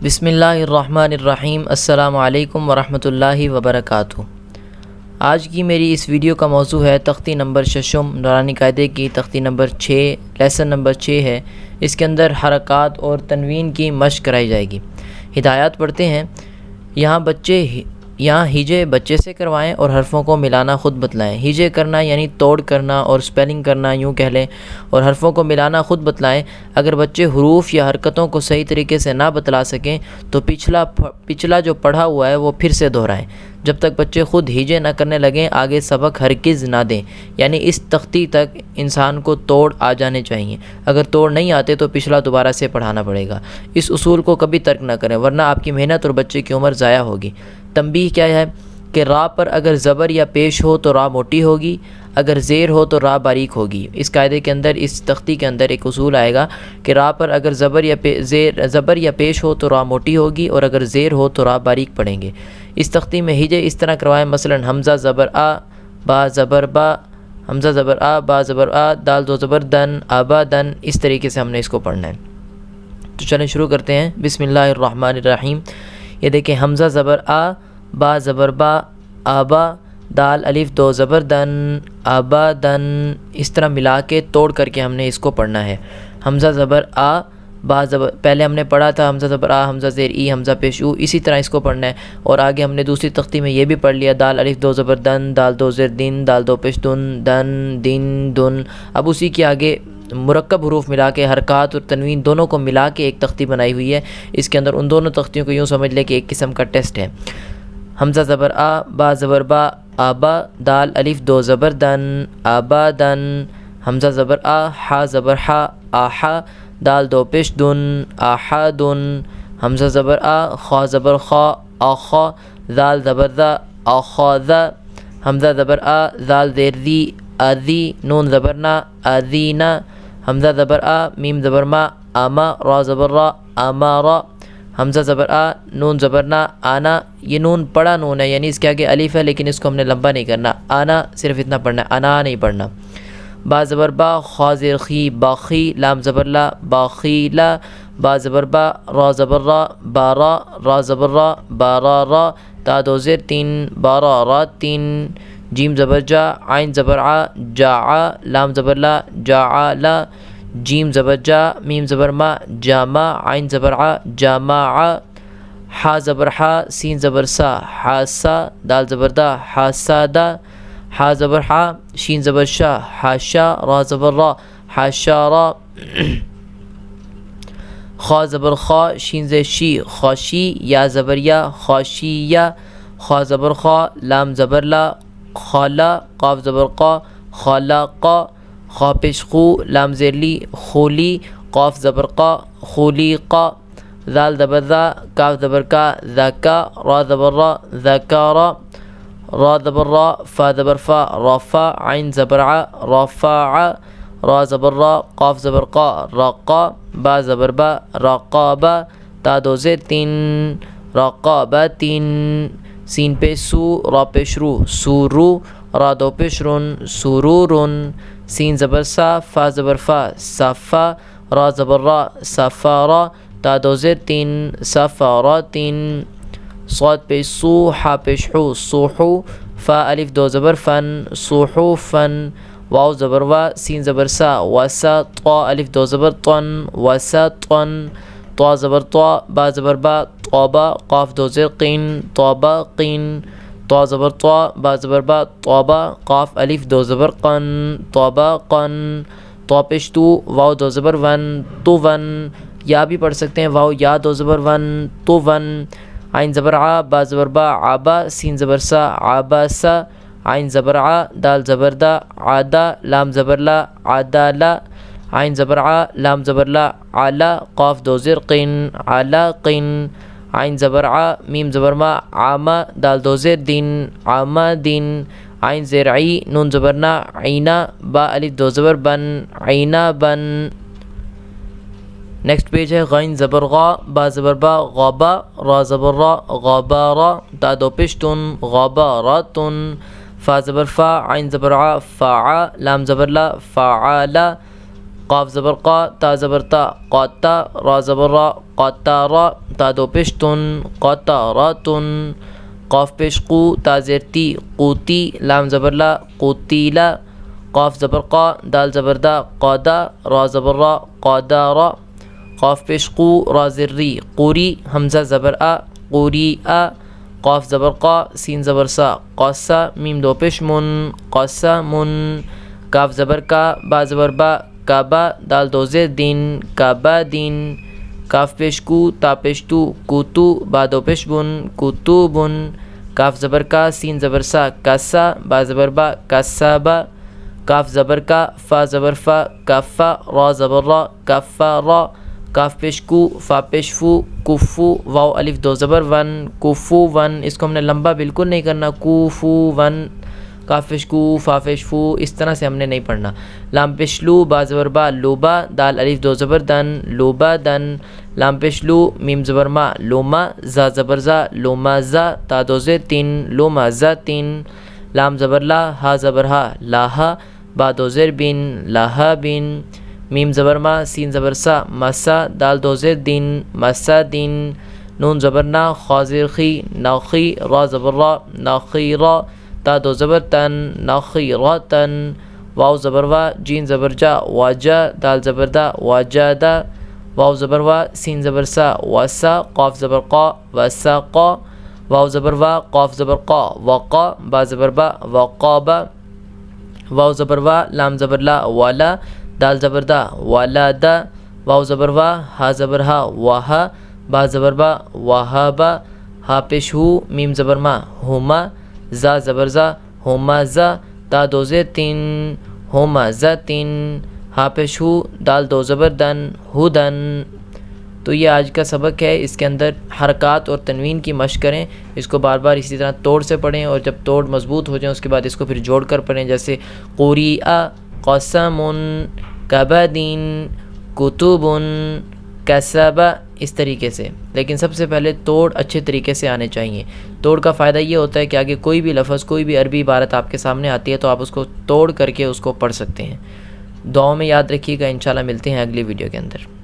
بسم اللہ الرحمن الرحیم۔ السلام علیکم ورحمۃ اللہ وبرکاتہ۔ آج کی میری اس ویڈیو کا موضوع ہے تختی نمبر 6 نورانی قاعدے کی تختی نمبر 6 لیسن نمبر 6 ہے۔ اس کے اندر حرکات اور تنوین کی مشق کرائی جائے گی۔ ہدایات پڑھتے ہیں۔ یہاں ہیجے بچے سے کروائیں اور حرفوں کو ملانا خود بتلائیں۔ ہیجے کرنا یعنی توڑ کرنا اور سپیلنگ کرنا یوں کہہ لیں، اور حرفوں کو ملانا خود بتلائیں۔ اگر بچے حروف یا حرکتوں کو صحیح طریقے سے نہ بتلا سکیں تو پچھلا جو پڑھا ہوا ہے وہ پھر سے دہرائیں۔ جب تک بچے خود ہیجے نہ کرنے لگیں آگے سبق ہرگز نہ دیں، یعنی اس تختی تک انسان کو توڑ آ جانے چاہیے۔ اگر توڑ نہیں آتے تو پچھلا دوبارہ سے پڑھانا پڑے گا۔ اس اصول کو کبھی ترک نہ کریں ورنہ آپ کی محنت اور بچے کی عمر ضائع ہوگی۔ تنبیہ کیا ہے کہ را پر اگر زبر یا پیش ہو تو را موٹی ہوگی، اگر زیر ہو تو را باریک ہوگی۔ اس قاعدے کے اندر، اس تختی کے اندر ایک اصول آئے گا کہ را پر اگر زبر یا پیش ہو تو را موٹی ہوگی اور اگر زیر ہو تو را باریک پڑھیں گے۔ اس تختی میں ہیجے اس طرح کروائیں، مثلا حمزہ زبر آ، با زبر با، حمزہ زبر آ، با زبر آ، دال دو زبر دن، آبا دن۔ اس طریقے سے ہم نے اس کو پڑھنا ہے۔ تو چلیں شروع کرتے ہیں۔ بسم اللہ الرحمن الرحیم۔ یہ دیکھیں، حمزہ زبر آ، با زبر با، آبا، دال الف دو زبر دن، آبا دن۔ اس طرح ملا کے توڑ کر کے ہم نے اس کو پڑھنا ہے۔ حمزہ زبر آ، با زبر، پہلے ہم نے پڑھا تھا حمزہ زبر آ، حمزہ زیر ای، حمزہ پیش او، اسی طرح اس کو پڑھنا ہے۔ اور آگے ہم نے دوسری تختی میں یہ بھی پڑھ لیا، دال الف دو زبر دن، دال دو زیر دن، دال دو پیش دن، دن دن دن۔ اب اسی کے آگے مرکب حروف ملا کے حرکات اور تنوین دونوں کو ملا کے ایک تختی بنائی ہوئی ہے۔ اس کے اندر ان دونوں تختیوں کو یوں سمجھ لے کہ ایک قسم کا ٹیسٹ ہے۔ حمزہ زبر آ، با زبر با، آبا، دال الف دو زبر دن، آبا دن۔ حمزہ زبر آ، ہا زبر ہا، آہا، دال دو پیش دن، آہا دن۔ حمزہ زبر آ، خا زبر خا، آخا، دال زبر دا، آخا دا۔ حمزہ زبر آ، دال زیر دی، آذی، نون زبر نا، آذینا۔ حمزہ زبر آ، میم زبر ما، آما، را زبر را، آمارا۔ حمزہ زبر آ، نون زبر نا، آنا۔ یہ نون پڑا نون ہے، یعنی اس کے آگے الف ہے لیکن اس کو ہم نے لمبا نہیں کرنا، آنا صرف اتنا پڑھنا ہے، انا نہیں پڑھنا۔ با زبر با، خا زیر خی، باخی، لام زبر لا، باخیلا۔ با زبر با، را زبر را، بارا، را زبر را، بارا را۔ تا دو زیر تین، بارا را تین۔ جیم زبر جا، عین زبر آ، جاعا، لام زبر لا، جاعلا۔ جیم زبر جا، میم زبر ما، جاما، عین زبر آ، جامعا۔ ہا زبر ہا، سین زبر سا، حاسا، دال زبر دا، حاسادا۔ ہا زبر ہا، شین زبر شا، حاشا، را زبر را، حاشارا۔ خا زبر خا، شین زیر شی، خاشی، یا زبر یا، خاشیہ۔ خا زبر خا، لام زبر لا، خالا، قاف زبر قا، خالاقا۔ خا پیش خو، لام زیر لی، خولی، قاف زبر قا، خولیقا۔ ذال زبر ذا، کاف زبر کا، ذاکا، را زبر را، ذاکارا۔ را زبر را، فا زبر فا، رافا، عین زبر ع، رافاعا۔ را زبر را، قاف زبر قا، راقا۔ با زبر با، راقابا۔ تا دو زیر تین، راقابا تین۔ سین پیش سو، را پیش رو، سورو۔ را دو پیش رن، سرورن۔ سین زبر سا، فا زبر فا، صافا۔ را زبر را، صافارا۔ تا دو زیر تین، صافارا تین۔ صاد پیش سو، حا پیش حو، صوحو۔ فا الف دو زبر فن، صوحوفن۔ واو زبر وا، سین زبر سا، وسا۔ طا الف دو زبر طن، وسطن۔ طا زبر طا، با زبر با، طابا۔ قاف دو زیر قین، طابقین۔ طا زبر طا، با زبر با، طابا۔ قاف الف دو زبر قن، طابقن۔ طا پیش تو، واو دو زبر ون، تو ون۔ یا بھی پڑھ سکتے ہیں، واو یا دو زبر ون، تو ون۔ عین زبر ع، با زبر با، عبا۔ سین زبر سا، عباسا۔ عین زبر ع، دال زبر دا، عدا۔ لام زبر لا، عدالا۔ عین زبر ع، لام زبر لا، علا۔ قاف دو زیر قین، علاقین۔ عین زبر ع، میم زبر ما، عاما۔ دال دو زیر دین، عامادین۔ عین زیر عی، نون زبر نا، عینا۔ با الف دو زبر بن، عینا بن۔ نیکسٹ پیج ہے غین زبر غا، با زبر با، غابا۔ را زبر را، غابارا۔ تا دو پیش تن، غاباراتن۔ فا زبر فا، عین زبر ع، فاعا۔ لام زبر لا، فاعالا۔ قاف زبر قا تا زبر تا قاتا را زبر را قاتارا تا دو پیش تن قاتاراتن قاف پیش قو تا زیر تی قوتی لام زبر لا قوتیلا قاف زبر قا دال زبر دا قادا را زبر را قادارا قاف پیش قو را زر ری قوری حمزہ زبر آ قوری آ قاف زبر قا سین زبر سا قاسا میم دو پیش من قاسا من کاف زبر کا با زبر با کعبہ دال دو زیر دین کعبہ دین کاف پیش کو تا پیش تو کوتو با دو پیش بن کوتو بن کاف زبر کا سین زبر سا کاسا با زبر با کاسا با کاف زبر کا فا زبر فا کافا را زبر را کافا را کاف پیش کو فا پیش فو کوفو واو الف دو زبر ون کوفو ون اس کو ہم نے لمبا بالکل نہیں کرنا کوفو ون کاف پیش کو فا پیش فو اس طرح سے ہم نے نہیں پڑھنا لام پیش لو با زبر با لوبا دال الف دو زبر دن لوبا دن لام پیش لو میم زبر ما لوما زا زبر زا لوما زا تا دو زیر تین لوما زا تین لام زبر لا ہا زبر ہا لاہا با دو زیر بین لاہا بین میم زبر ما سین زبر سا مسا دال دو زیر دین مسا دین نون زبر نا خا زیر خی ناخی را زبر را ناخی را تا دو زبر تن ناخی را تن واو زبر وا جین زبر جا واجا دال زبر دا واجا دا واو زبر وا سین زبر سا واسا قاف زبر قا واسا قا واو زبر وا قاف زبر قا وقا با زبر با وقابا واو زبر وا لام زبر لا والا دال زبر دا والا دا واو زبر وا ہا زبر ہا واہا با زبر با واہا با ہا پیش ہو میم زبر ما ہوما زا زبر زا ہوما زا تا دو زیر تین ہوما زا تین ہا پیش ہو دال دو زبر دن ہو دن تو یہ آج کا سبق ہے، اس کے اندر حرکات اور تنوین کی مشق کریں، اس کو بار بار اسی طرح توڑ سے پڑھیں اور جب توڑ مضبوط ہو جائیں اس کے بعد اس کو پھر جوڑ کر پڑھیں، جیسے قری'a قسم کبدین کتبن کسبہ اس طریقے سے۔ لیکن سب سے پہلے توڑ اچھے طریقے سے آنے چاہیے۔ توڑ کا فائدہ یہ ہوتا ہے کہ آگے کوئی بھی لفظ کوئی بھی عربی عبارت آپ کے سامنے آتی ہے تو آپ اس کو توڑ کر کے اس کو پڑھ سکتے ہیں۔ دعاؤں میں یاد رکھیے گا، انشاءاللہ ملتے ہیں اگلی ویڈیو کے اندر۔